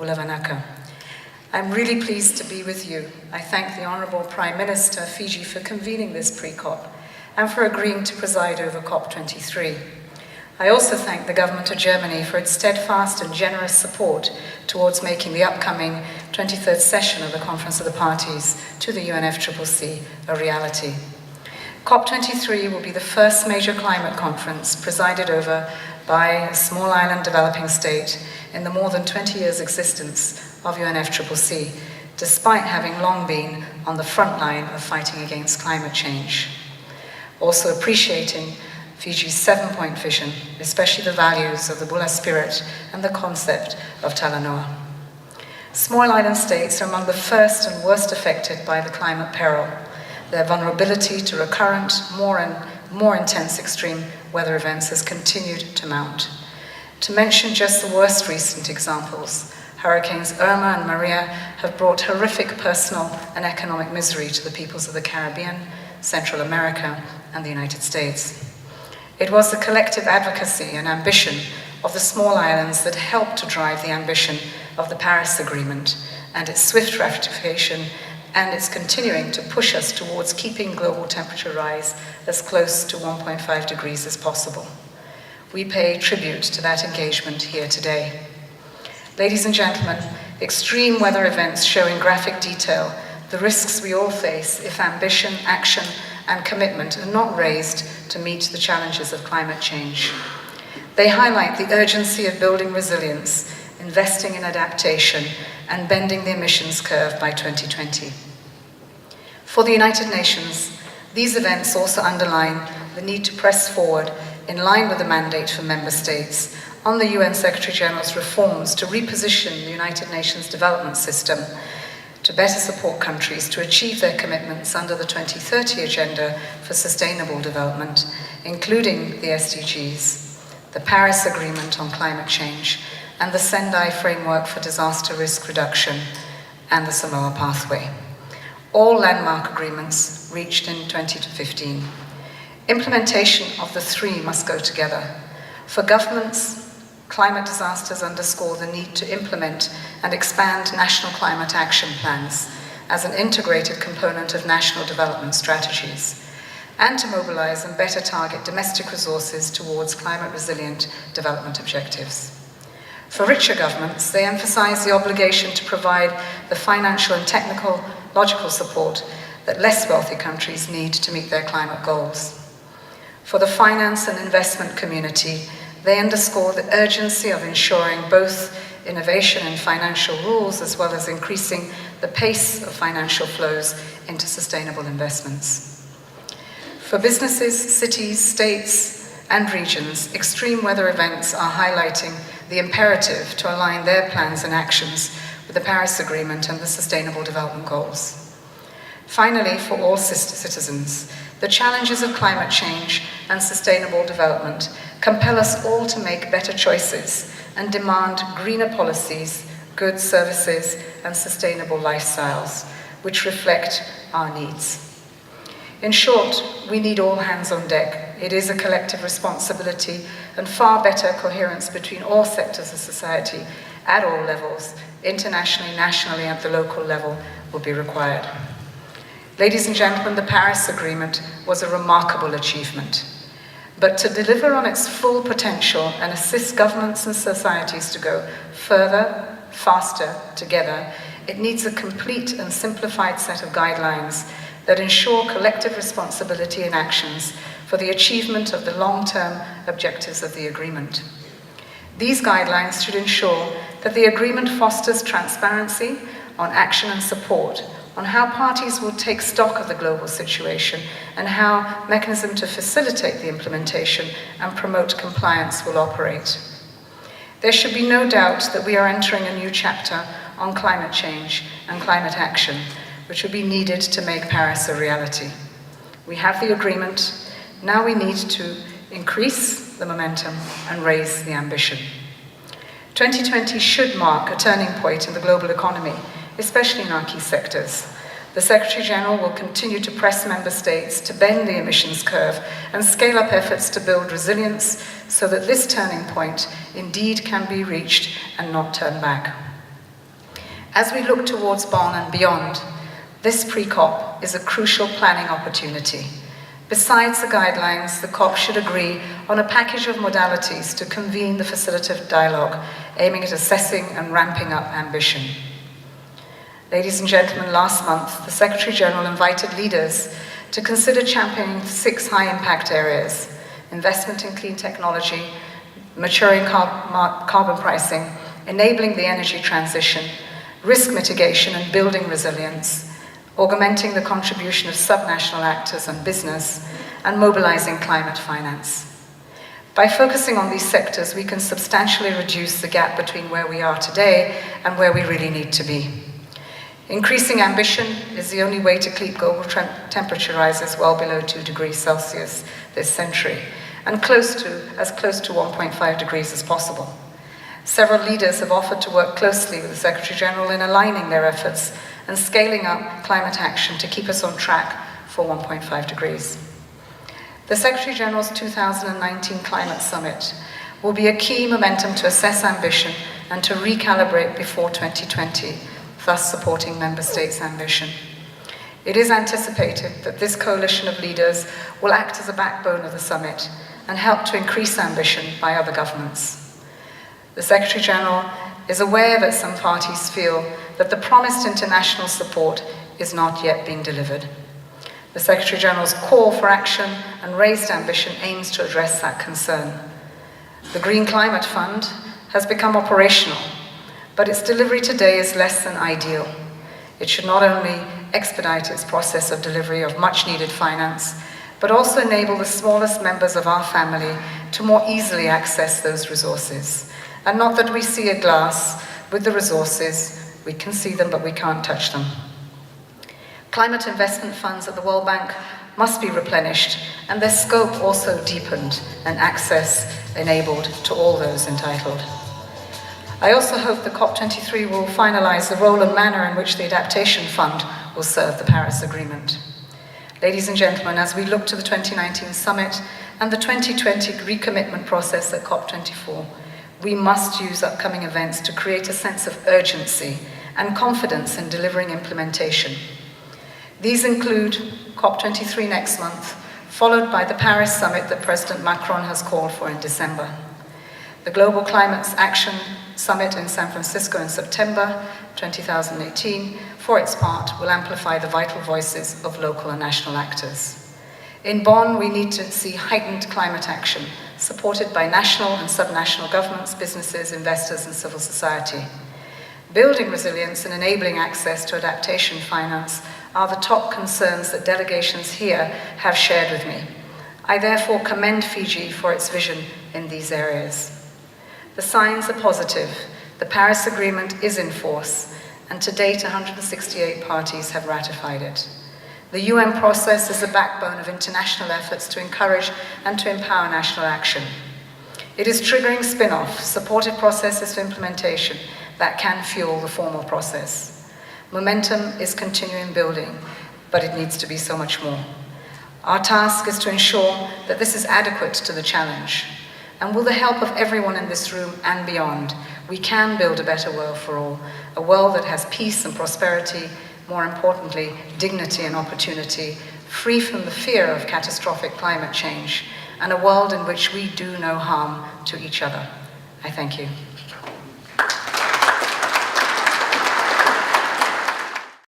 Bulavanaka. I'm really pleased to be with you. I thank the Honourable Prime Minister of Fiji for convening this pre-COP and for agreeing to preside over COP23. I also thank the Government of Germany for its steadfast and generous support towards making the upcoming 23rd session of the Conference of the Parties to the UNFCCC a reality. COP23 will be the first major climate conference presided over by a small island developing state in the more than 20 years' existence of UNFCCC, despite having long been on the front line of fighting against climate change. Also appreciating Fiji's 7-point vision, especially the values of the Bula spirit and the concept of Talanoa. Small island states are among the first and worst affected by the climate peril. Their vulnerability to recurrent, more and more intense extreme weather events has continued to mount. To mention just the worst recent examples, Hurricanes Irma and Maria have brought horrific personal and economic misery to the peoples of the Caribbean, Central America, and the United States. It was the collective advocacy and ambition of the small islands that helped to drive the ambition of the Paris Agreement and its swift ratification, and it's continuing to push us towards keeping global temperature rise as close to 1.5 degrees as possible. We pay tribute to that engagement here today. Ladies and gentlemen, extreme weather events show in graphic detail the risks we all face if ambition, action, and commitment are not raised to meet the challenges of climate change. They highlight the urgency of building resilience, investing in adaptation, and bending the emissions curve by 2020. For the United Nations, these events also underline the need to press forward in line with the mandate for member states on the UN Secretary-General's reforms to reposition the United Nations development system to better support countries to achieve their commitments under the 2030 Agenda for Sustainable Development, including the SDGs, the Paris Agreement on Climate Change, and the Sendai Framework for Disaster Risk Reduction, and the Samoa Pathway. All landmark agreements reached in 2015. Implementation of the three must go together. For governments, climate disasters underscore the need to implement and expand national climate action plans as an integrated component of national development strategies, and to mobilize and better target domestic resources towards climate-resilient development objectives. For richer governments, they emphasize the obligation to provide the financial and technological support that less wealthy countries need to meet their climate goals. For the finance and investment community, they underscore the urgency of ensuring both innovation in financial rules as well as increasing the pace of financial flows into sustainable investments. For businesses, cities, states, and regions, extreme weather events are highlighting the imperative to align their plans and actions with the Paris Agreement and the Sustainable Development Goals. Finally, for all citizens, the challenges of climate change and sustainable development compel us all to make better choices and demand greener policies, goods, services, and sustainable lifestyles, which reflect our needs. In short, we need all hands on deck. It is a collective responsibility, and far better coherence between all sectors of society at all levels, internationally, nationally, and at the local level, will be required. Ladies and gentlemen, the Paris Agreement was a remarkable achievement. But to deliver on its full potential and assist governments and societies to go further, faster, together, it needs a complete and simplified set of guidelines that ensure collective responsibility and actions for the achievement of the long-term objectives of the agreement. These guidelines should ensure that the agreement fosters transparency on action and support, on how parties will take stock of the global situation and how mechanism to facilitate the implementation and promote compliance will operate. There should be no doubt that we are entering a new chapter on climate change and climate action, which will be needed to make Paris a reality. We have the agreement, now we need to increase the momentum and raise the ambition. 2020 should mark a turning point in the global economy, especially in our key sectors. The Secretary-General will continue to press member states to bend the emissions curve and scale up efforts to build resilience so that this turning point indeed can be reached and not turned back. As we look towards Bonn and beyond, this pre-COP is a crucial planning opportunity. Besides the guidelines, the COP should agree on a package of modalities to convene the facilitative dialogue, aiming at assessing and ramping up ambition. Ladies and gentlemen, last month, the Secretary-General invited leaders to consider championing 6 high-impact areas: investment in clean technology, maturing carbon pricing, enabling the energy transition, risk mitigation and building resilience, augmenting the contribution of subnational actors and business, and mobilizing climate finance. By focusing on these sectors, we can substantially reduce the gap between where we are today and where we really need to be. Increasing ambition is the only way to keep global temperature rises well below 2 degrees Celsius this century, and as close to 1.5 degrees as possible. Several leaders have offered to work closely with the Secretary-General in aligning their efforts and scaling up climate action to keep us on track for 1.5 degrees. The Secretary-General's 2019 Climate Summit will be a key momentum to assess ambition and to recalibrate before 2020, thus supporting Member States' ambition. It is anticipated that this coalition of leaders will act as a backbone of the summit and help to increase ambition by other governments. The Secretary-General is aware that some parties feel that the promised international support is not yet being delivered. The Secretary-General's call for action and raised ambition aims to address that concern. The Green Climate Fund has become operational, but its delivery today is less than ideal. It should not only expedite its process of delivery of much-needed finance, but also enable the smallest members of our family to more easily access those resources. And not that we see a glass with the resources, we can see them but we can't touch them. Climate investment funds at the World Bank must be replenished and their scope also deepened and access enabled to all those entitled. I also hope the COP23 will finalize the role and manner in which the Adaptation Fund will serve the Paris Agreement. Ladies and gentlemen, as we look to the 2019 summit and the 2020 recommitment process at COP24, we must use upcoming events to create a sense of urgency and confidence in delivering implementation. These include COP23 next month, followed by the Paris summit that President Macron has called for in December. The Global Climate Action Summit in San Francisco in September 2018, for its part, will amplify the vital voices of local and national actors. In Bonn, we need to see heightened climate action, supported by national and subnational governments, businesses, investors, and civil society. Building resilience and enabling access to adaptation finance are the top concerns that delegations here have shared with me. I therefore commend Fiji for its vision in these areas. The signs are positive. The Paris Agreement is in force, and to date 168 parties have ratified it. The UN process is the backbone of international efforts to encourage and to empower national action. It is triggering spin-off, supported processes for implementation that can fuel the formal process. Momentum is continuing building, but it needs to be so much more. Our task is to ensure that this is adequate to the challenge. And with the help of everyone in this room and beyond, we can build a better world for all, a world that has peace and prosperity, more importantly, dignity and opportunity, free from the fear of catastrophic climate change, and a world in which we do no harm to each other. I thank you.